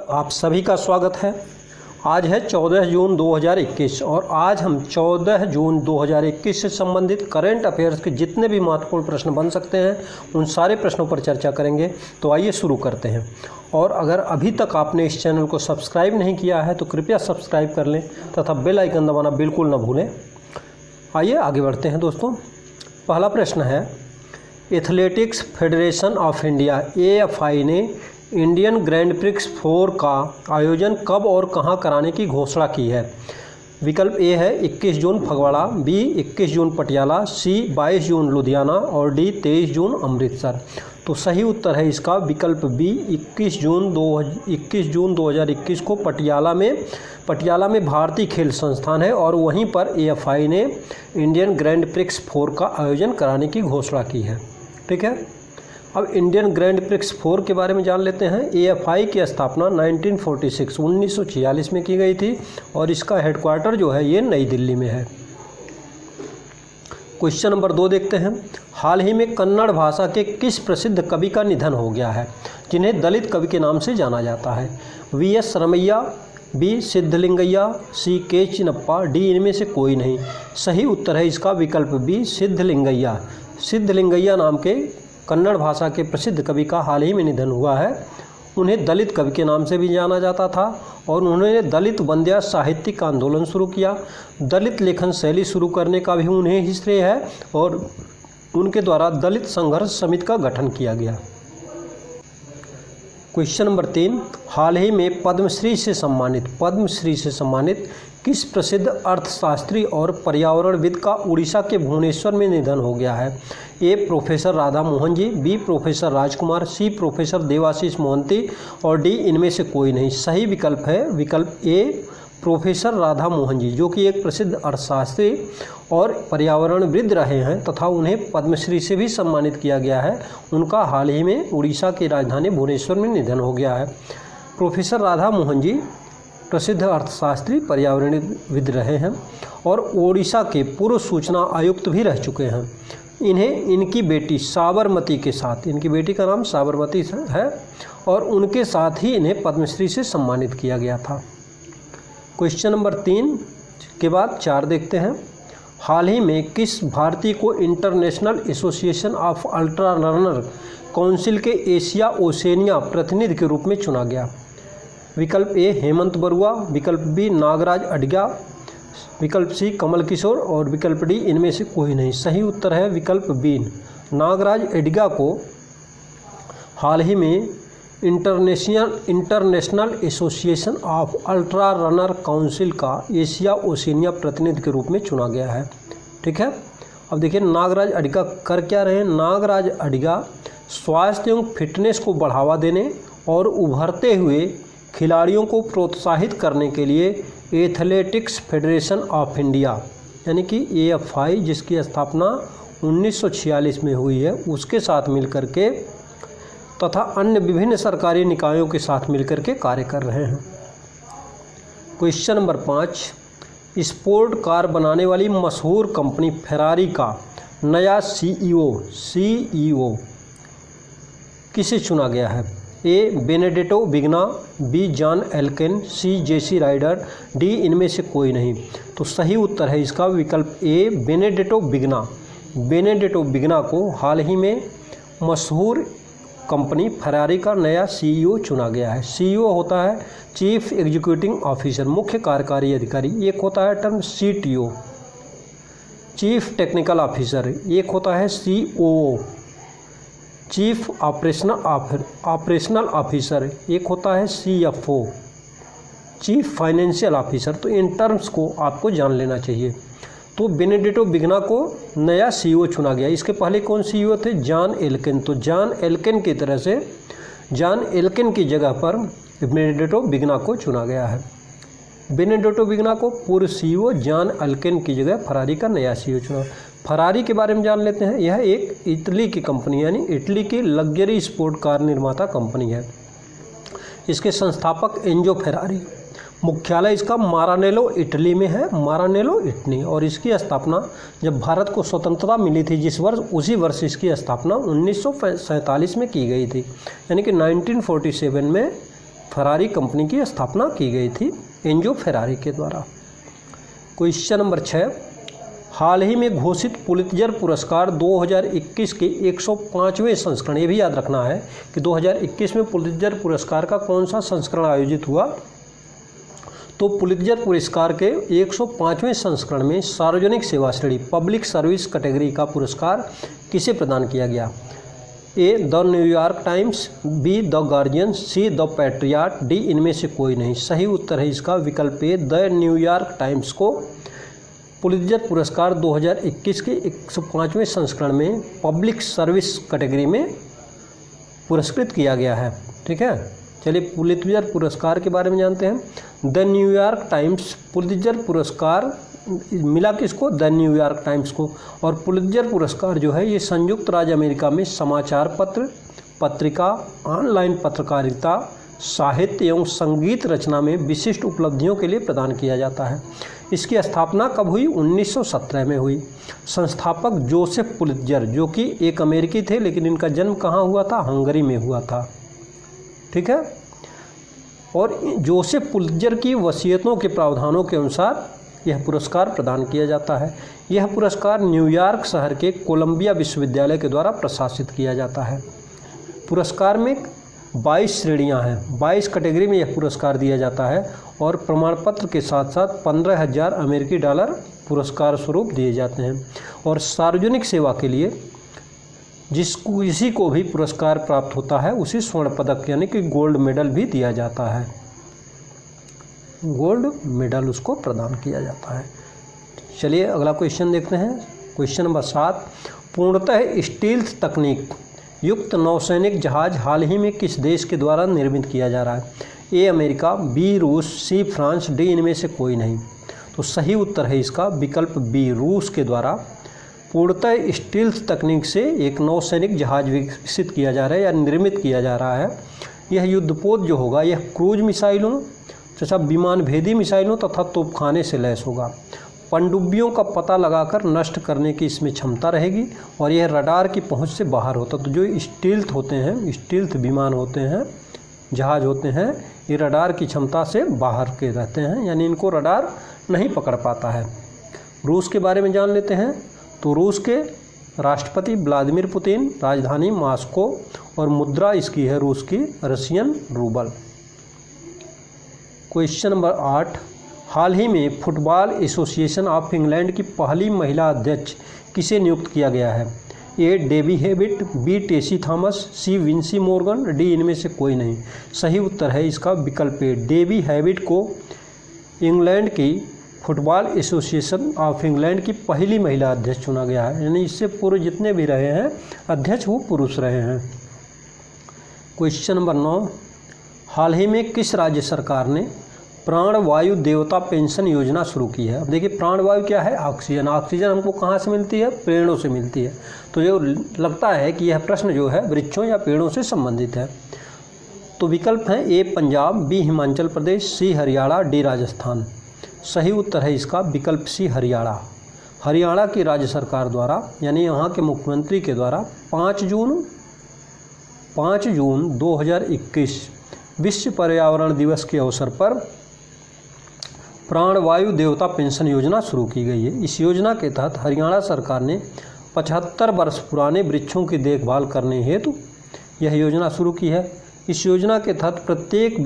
आप सभी का स्वागत है। आज है 14 जून 2021 और आज हम 14 जून 2021 से संबंधित करंट अफेयर्स के जितने भी महत्वपूर्ण प्रश्न बन सकते हैं उन सारे प्रश्नों पर चर्चा करेंगे। तो आइए शुरू करते हैं। और अगर अभी तक आपने इस चैनल को सब्सक्राइब नहीं किया है तो कृपया सब्सक्राइब कर लें तथा बेल आइकन दबाना बिल्कुल न भूलें। आइए आगे बढ़ते हैं दोस्तों। पहला प्रश्न है, athletics federation of India AFI ने इंडियन ग्रैंड प्रिक्स 4 का आयोजन कब और कहां कराने की घोषणा की है। विकल्प ए है 21 जून फगवाड़ा, बी 21 जून पटियाला, सी 22 जून लुधियाना और डी 23 जून अमृतसर। तो सही उत्तर है इसका विकल्प बी 21 जून 2021 को पटियाला में भारतीय खेल संस्थान है और वहीं पर AFI ने इंडियन ग्रैंड प्रिक्स 4 का आयोजन कराने की घोषणा की है। ठीक है, अब इंडियन ग्रैंड प्रिक्स 4 के बारे में जान लेते हैं। AFI की स्थापना 1946 में की गई थी और इसका हेडक्वार्टर जो है ये नई दिल्ली में है। क्वेश्चन नंबर 2 देखते हैं। हाल ही में कन्नड़ भाषा के किस प्रसिद्ध कवि का निधन हो गया है जिन्हें दलित कवि के नाम से जाना जाता है। VS रमैया, बी सिद्धलिंगैया, सी के चिनप्पा, डी इनमें से कोई नहीं। सही उत्तर है इसका विकल्प बी सिद्धलिंगैया। सिद्धलिंगैया नाम के कन्नड़ भाषा के प्रसिद्ध कवि का हाल ही में निधन हुआ है। उन्हें दलित कवि के नाम से भी जाना जाता था और उन्होंने दलित वंद्या साहित्यिक आंदोलन शुरू किया। दलित लेखन शैली शुरू करने का भी उन्हें ही श्रेय है और उनके द्वारा दलित संघर्ष समिति का गठन किया गया। क्वेश्चन नंबर 3, हाल ही में पद्मश्री से सम्मानित किस प्रसिद्ध अर्थशास्त्री और पर्यावरणविद का उड़ीसा के भुवनेश्वर में निधन हो गया है। ए professor Radha Mohan ji, B professor राजकुमार, सी प्रोफेसर देवाशीष मोहंती और डी इनमें से कोई नहीं। सही विकल्प है विकल्प ए प्रोफेसर राधा मोहन जी, जो कि एक प्रसिद्ध अर्थशास्त्री और पर्यावरणविद रहे हैं तथा उन्हें पद्मश्री से भी सम्मानित किया गया है। उनका हाल ही में उड़ीसा की राजधानी भुवनेश्वर में निधन हो गया है। प्रोफेसर राधा मोहन जी प्रसिद्ध अर्थशास्त्री पर्यावरणविद रहे हैं और ओडिशा के पूर्व सूचना आयुक्त भी रह चुके हैं। इन्हें इनकी बेटी साबरमती के साथ, इनकी बेटी का नाम साबरमती है और उनके साथ ही इन्हें पद्मश्री से सम्मानित किया गया था। क्वेश्चन नंबर 3 के बाद 4 देखते हैं। हाल ही में किस भारतीय को international association of ultra runner council के एशिया ओसेनिया प्रतिनिधि के रूप में चुना गया। विकल्प ए हेमंत बरुआ, विकल्प बी नागराज अडगा, विकल्प सी कमल किशोर और विकल्प डी इनमें से कोई नहीं। सही उत्तर है विकल्प बी नागराज अडगा को हाल ही में international association of ultra runner council का एशिया ओसेनिया प्रतिनिधि के रूप में चुना गया है। ठीक है, अब देखिए नागराज अडगा कर क्या रहे हैं। नागराज अडगा स्वास्थ्य एवं फिटनेस को बढ़ावा देने और उभरते हुए खिलाड़ियों को प्रोत्साहित करने के लिए एथलेटिक्स फेडरेशन ऑफ इंडिया यानी कि AFI जिसकी स्थापना 1946 में हुई है उसके साथ मिलकर के तथा अन्य विभिन्न सरकारी निकायों के साथ मिलकर के कार्य कर रहे हैं। क्वेश्चन नंबर 5, स्पोर्ट कार बनाने वाली मशहूर कंपनी फेरारी का नया CEO किसे चुना गया है। ए बेनेडिटो बिगना, बी जॉन एल्केन, सी जेसी राइडर, डी इनमें से कोई नहीं। तो सही उत्तर है इसका विकल्प ए बेनेडिटो बिगना। बेनेडिटो बिगना को हाल ही में मशहूर कंपनी फेरारी का नया CEO चुना गया है। CEO होता है चीफ एग्जीक्यूटिव ऑफिसर, मुख्य कार्यकारी अधिकारी। एक होता है term CTO chief technical officer, एक होता है COO चीफ ऑपरेशनल ऑफिसर, एक होता है CFO चीफ फाइनेंशियल ऑफिसर। तो इन टर्म्स को आपको जान लेना चाहिए। तो बेनेडिटो बिगना को नया CEO चुना गया। इसके पहले कौन CEO थे? John Elkann. तो जॉन एल्केन की तरह से जॉन एल्केन की जगह पर बेनेडिटो बिगना को चुना गया है। बेनेडिटो बिगना को पूर्व CEO जॉन एल्केन की जगह फरारी का नया CEO चुना। फरारी के बारे में जान लेते हैं। यह एक इटली की कंपनी यानी इटली की लग्जरी स्पोर्ट कार निर्माता कंपनी है। इसके संस्थापक एंजो फेरारी। मुख्यालय इसका मारानेलो इटली में है, मारानेलो इटली। और इसकी स्थापना जब भारत को स्वतंत्रता मिली थी जिस वर्ष, उसी वर्ष इसकी स्थापना 1947 में की गई थी। यानी कि 1947 में फरारी कंपनी की स्थापना की गई थी एंजो फेरारी के द्वारा। क्वेश्चन नंबर 6, हाल ही में घोषित पुलित्जर पुरस्कार 2021 के 105वें संस्करण, ये भी याद रखना है कि 2021 में पुलित्जर पुरस्कार का कौन सा संस्करण आयोजित हुआ। तो पुलित्जर पुरस्कार के 105वें संस्करण में सार्वजनिक सेवा श्रेणी पब्लिक सर्विस कैटेगरी का पुरस्कार किसे प्रदान किया गया। A the New York Times, B the Guardian, C the Patriot, D इनमें से कोई नहीं। सही उत्तर है इसका विकल्प ए द न्यूयॉर्क टाइम्स को पुलित्जर पुरस्कार 2021 के 105वें संस्करण में पब्लिक सर्विस कैटेगरी में पुरस्कृत किया गया है। ठीक है, चलिए पुलित्जर पुरस्कार के बारे में जानते हैं। द न्यूयॉर्क टाइम्स पुलित्जर पुरस्कार मिला किसको, द न्यूयॉर्क टाइम्स को। और पुलित्जर पुरस्कार जो है ये संयुक्त राज्य अमेरिका में समाचार पत्र, पत्रिका, ऑनलाइन पत्रकारिता, साहित्य एवं संगीत रचना में विशिष्ट उपलब्धियों के लिए प्रदान किया जाता है। इसकी स्थापना कब हुई, 1917 में हुई। संस्थापक जोसेफ पुलित्जर, जो कि एक अमेरिकी थे लेकिन इनका जन्म कहाँ हुआ था, हंगरी में हुआ था। ठीक है, और जोसेफ पुलित्जर की वसीयतों के प्रावधानों के अनुसार यह पुरस्कार प्रदान किया जाता है। यह पुरस्कार न्यूयॉर्क शहर के कोलंबिया विश्वविद्यालय के द्वारा प्रशासित किया जाता है। पुरस्कार में 22 श्रेणियां हैं, 22 कैटेगरी में यह पुरस्कार दिया जाता है और प्रमाण पत्र के साथ साथ 15,000 अमेरिकी डॉलर पुरस्कार स्वरूप दिए जाते हैं। और सार्वजनिक सेवा के लिए किसी को भी पुरस्कार प्राप्त होता है उसे स्वर्ण पदक यानी कि गोल्ड मेडल भी दिया जाता है, गोल्ड मेडल उसको प्रदान किया जाता है। चलिए अगला क्वेश्चन देखते हैं। क्वेश्चन नंबर 7, पूर्णतः स्टील्थ तकनीक युक्त नौसैनिक जहाज हाल ही में किस देश के द्वारा निर्मित किया जा रहा है। ए अमेरिका, बी रूस, सी फ्रांस, डी इनमें से कोई नहीं। तो सही उत्तर है इसका विकल्प बी, रूस के द्वारा पूर्णतः स्टील्थ तकनीक से एक नौसैनिक जहाज विकसित किया जा रहा है या निर्मित किया जा रहा है। यह युद्धपोत जो होगा यह क्रूज मिसाइलों तथा विमान भेदी मिसाइलों तथा तोपखाने से लैस होगा। पनडुब्बियों का पता लगाकर नष्ट करने की इसमें क्षमता रहेगी और यह रडार की पहुंच से बाहर होता। तो जो स्टील्थ होते हैं, स्टील्थ विमान होते हैं, जहाज होते हैं, ये रडार की क्षमता से बाहर के रहते हैं, यानी इनको रडार नहीं पकड़ पाता है। रूस के बारे में जान लेते हैं। तो रूस के राष्ट्रपति व्लादिमीर पुतिन, राजधानी मॉस्को और मुद्रा इसकी है रूस की रशियन रूबल। क्वेश्चन नंबर 8, हाल ही में फुटबॉल एसोसिएशन ऑफ इंग्लैंड की पहली महिला अध्यक्ष किसे नियुक्त किया गया है। A Debbie Hewitt, B Tessy Thomas, C Vinci Morgan, D इनमें से कोई नहीं। सही उत्तर है इसका विकल्प ए, डेबी हेबिट को इंग्लैंड की फुटबॉल एसोसिएशन ऑफ इंग्लैंड की पहली महिला अध्यक्ष चुना गया है, यानी इससे पूर्व जितने भी रहे हैं अध्यक्ष वो पुरुष रहे हैं। क्वेश्चन नंबर 9, हाल ही में किस राज्य सरकार ने प्राणवायु देवता पेंशन योजना शुरू की है। अब देखिए प्राणवायु क्या है, ऑक्सीजन। ऑक्सीजन हमको कहाँ से मिलती है, पेड़ों से मिलती है। तो जो लगता है कि यह प्रश्न जो है वृक्षों या पेड़ों से संबंधित है। तो विकल्प हैं ए पंजाब, बी हिमाचल प्रदेश, सी हरियाणा, डी राजस्थान। सही उत्तर है इसका विकल्प सी हरियाणा। हरियाणा की राज्य सरकार द्वारा यानी यहाँ के मुख्यमंत्री के द्वारा 5 जून 2021 विश्व पर्यावरण दिवस के अवसर पर प्राणवायु देवता पेंशन योजना शुरू की गई है। इस योजना के तहत हरियाणा सरकार ने 75 वर्ष पुराने वृक्षों की देखभाल करने हेतु यह योजना शुरू की है। इस योजना के तहत प्रत्येक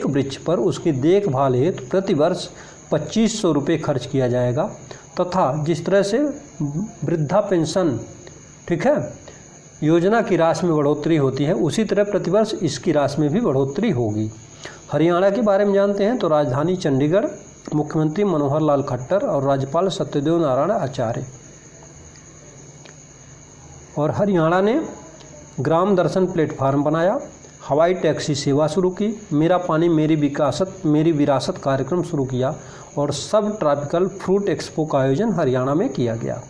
वृक्ष पर उसकी देखभाल हेतु प्रतिवर्ष 2500 रुपये खर्च किया जाएगा तथा जिस तरह से वृद्धा पेंशन, ठीक है, योजना की राशि में बढ़ोतरी होती है उसी तरह प्रतिवर्ष इसकी राशि में भी बढ़ोतरी होगी। हरियाणा के बारे में जानते हैं। तो राजधानी चंडीगढ़, मुख्यमंत्री मनोहर लाल खट्टर और राज्यपाल सत्यदेव नारायण आचार्य। और हरियाणा ने ग्राम दर्शन प्लेटफार्म बनाया, हवाई टैक्सी सेवा शुरू की, मेरा पानी मेरी विरासत कार्यक्रम शुरू किया और सब ट्रॉपिकल फ्रूट एक्सपो का आयोजन हरियाणा में किया गया।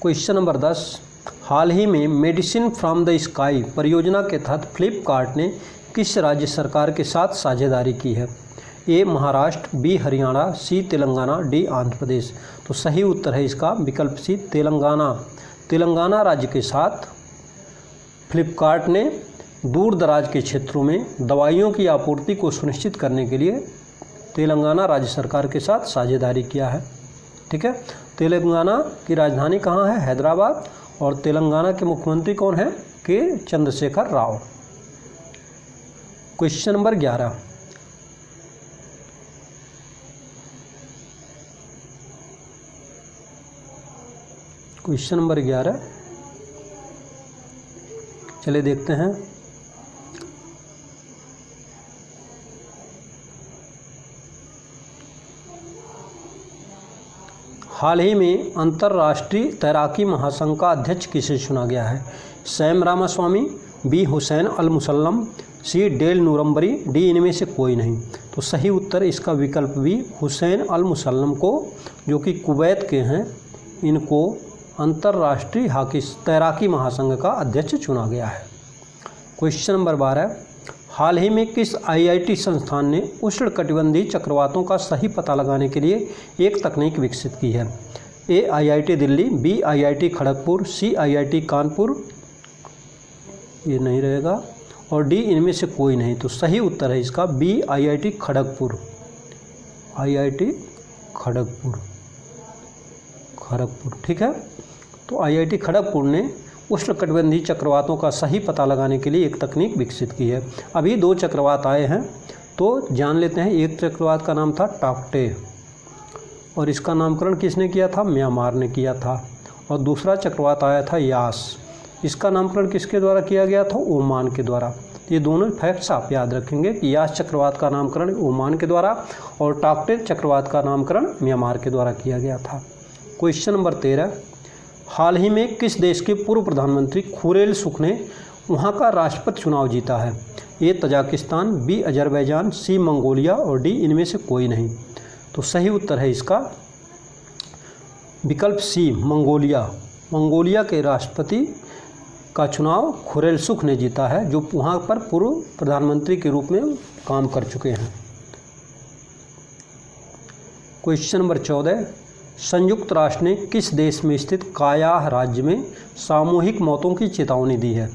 क्वेश्चन नंबर 10, हाल ही में मेडिसिन फ्रॉम द स्काई परियोजना के तहत फ्लिपकार्ट ने किस राज्य सरकार के साथ साझेदारी की है। ए महाराष्ट्र, बी हरियाणा, सी तेलंगाना, डी आंध्र प्रदेश। तो सही उत्तर है इसका विकल्प सी तेलंगाना। तेलंगाना राज्य के साथ फ्लिपकार्ट ने दूर दराज के क्षेत्रों में दवाइयों की आपूर्ति को सुनिश्चित करने के लिए तेलंगाना राज्य सरकार के साथ साझेदारी किया है। ठीक है, तेलंगाना की राजधानी कहाँ है? हैदराबाद। और तेलंगाना के मुख्यमंत्री कौन है? के Chandrashekhar Rao. Question number 11, question number 11 चलिए देखते हैं। हाल ही में अंतर्राष्ट्रीय तैराकी महासंघ का अध्यक्ष किसे चुना गया है? सैम रामास्वामी, बी हुसैन अल मुसल्लम, सी डेल नूरम्बरी, डी इनमें से कोई नहीं। तो सही उत्तर इसका विकल्प बी हुसैन अल मुसल्लम को, जो कि कुवैत के हैं, इनको अंतर्राष्ट्रीय तैराकी महासंघ का अध्यक्ष चुना गया है। क्वेश्चन नंबर 12, हाल ही में किस आईआईटी संस्थान ने उष्णकटिबंधीय चक्रवातों का सही पता लगाने के लिए एक तकनीक विकसित की है? A IIT Delhi, B IIT Kharagpur, C IIT Kanpur, ये नहीं रहेगा, और डी इनमें से कोई नहीं। तो सही उत्तर है इसका B IIT Kharagpur. IIT Kharagpur, ठीक है। तो आईआईटी खड़गपुर ने उष्णकटिबंधीय चक्रवातों का सही पता लगाने के लिए एक तकनीक विकसित की है। अभी 2 चक्रवात आए हैं, तो जान लेते हैं। एक चक्रवात का नाम था टाक्टे, और इसका नामकरण किसने किया था? म्यांमार ने किया था। और दूसरा चक्रवात आया था यास, इसका नामकरण किसके द्वारा किया गया था? ओमान के द्वारा। ये दोनों फैक्ट्स आप याद रखेंगे कि यास चक्रवात का नामकरण ओमान के द्वारा और टाक्टे चक्रवात का नामकरण म्यांमार के द्वारा किया गया था। क्वेश्चन नंबर 13, हाल ही में किस देश के पूर्व प्रधानमंत्री खुरेल सुख ने वहाँ का राष्ट्रपति चुनाव जीता है? ए तजाकिस्तान, बी अजरबैजान, सी मंगोलिया, और डी इनमें से कोई नहीं। तो सही उत्तर है इसका विकल्प सी मंगोलिया। मंगोलिया के राष्ट्रपति का चुनाव खुरेल सुख ने जीता है, जो वहाँ पर पूर्व प्रधानमंत्री के रूप में काम कर चुके हैं। क्वेश्चन नंबर 14, संयुक्त राष्ट्र ने किस देश में स्थित कायाह राज्य में सामूहिक मौतों की चेतावनी दी है?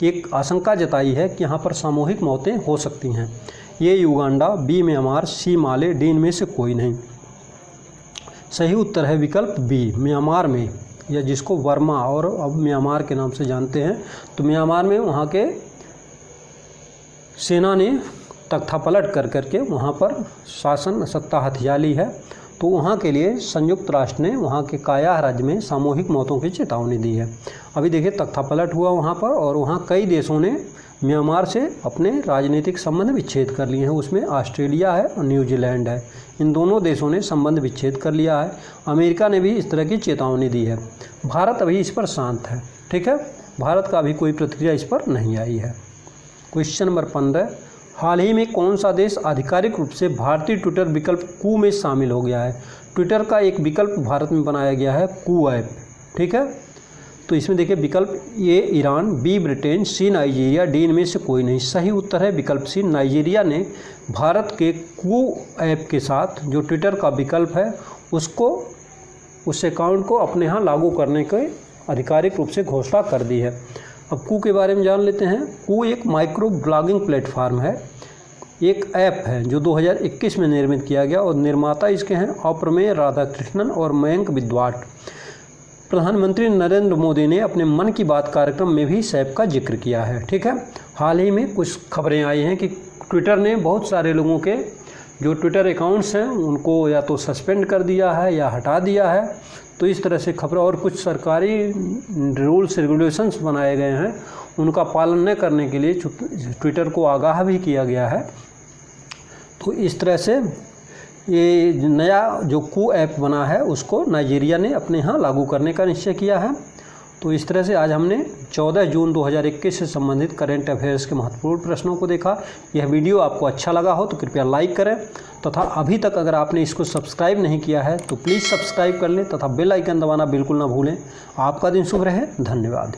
एक आशंका जताई है कि यहाँ पर सामूहिक मौतें हो सकती हैं। ये युगांडा, बी म्यांमार, सी माले, डी इनमें से कोई नहीं। सही उत्तर है विकल्प बी म्यांमार में, या जिसको वर्मा और अब म्यांमार के नाम से जानते हैं। तो म्यांमार में वहाँ के सेना ने तख्तापलट कर करके वहाँ पर शासन सत्ता हथिया ली है। तो वहाँ के लिए संयुक्त राष्ट्र ने वहाँ के कायाह राज्य में सामूहिक मौतों की चेतावनी दी है। अभी देखिए तख्तापलट हुआ वहाँ पर, और वहाँ कई देशों ने म्यांमार से अपने राजनीतिक संबंध विच्छेद कर लिए हैं। उसमें ऑस्ट्रेलिया है और न्यूजीलैंड है। इन दोनों देशों ने संबंध विच्छेद कर लिया है। अमेरिका ने भी इस तरह की चेतावनी दी है। भारत अभी इस पर शांत है। ठीक है, भारत का अभी कोई प्रतिक्रिया इस पर नहीं आई है। क्वेश्चन नंबर 15, हाल ही में कौन सा देश आधिकारिक रूप से भारतीय ट्विटर विकल्प कू में शामिल हो गया है? ट्विटर का एक विकल्प भारत में बनाया गया है, कू ऐप। ठीक है, तो इसमें देखिए विकल्प ए ईरान, बी ब्रिटेन, सी नाइजीरिया, डी इनमें से कोई नहीं। सही उत्तर है विकल्प सी नाइजीरिया ने भारत के कू ऐप के साथ जो ट्विटर का विकल्प है उस अकाउंट को अपने यहाँ लागू करने के आधिकारिक रूप से घोषणा कर दी है। अब कू के बारे में जान लेते हैं। कू एक माइक्रो ब्लॉगिंग प्लेटफार्म है, एक ऐप है जो 2021 में निर्मित किया गया, और निर्माता इसके हैं अप्रमेय राधाकृष्णन और मयंक विद्वाट। प्रधानमंत्री नरेंद्र मोदी ने अपने मन की बात कार्यक्रम में भी इस ऐप का जिक्र किया है। ठीक है, हाल ही में कुछ खबरें आई हैं कि ट्विटर ने बहुत सारे लोगों के जो ट्विटर अकाउंट्स हैं उनको या तो सस्पेंड कर दिया है या हटा दिया है। तो इस तरह से खबरें, और कुछ सरकारी रूल्स रेगुलेशंस बनाए गए हैं, उनका पालन न करने के लिए ट्विटर को आगाह भी किया गया है। तो इस तरह से ये नया जो कू ऐप बना है उसको नाइजीरिया ने अपने यहाँ लागू करने का निश्चय किया है। तो इस तरह से आज हमने 14 जून 2021 से संबंधित करेंट अफेयर्स के महत्वपूर्ण प्रश्नों को देखा। यह वीडियो आपको अच्छा लगा हो तो कृपया लाइक करें, तथा अभी तक अगर आपने इसको सब्सक्राइब नहीं किया है तो प्लीज़ सब्सक्राइब कर लें, तथा बेल आइकन दबाना बिल्कुल ना भूलें। आपका दिन शुभ रहे। धन्यवाद।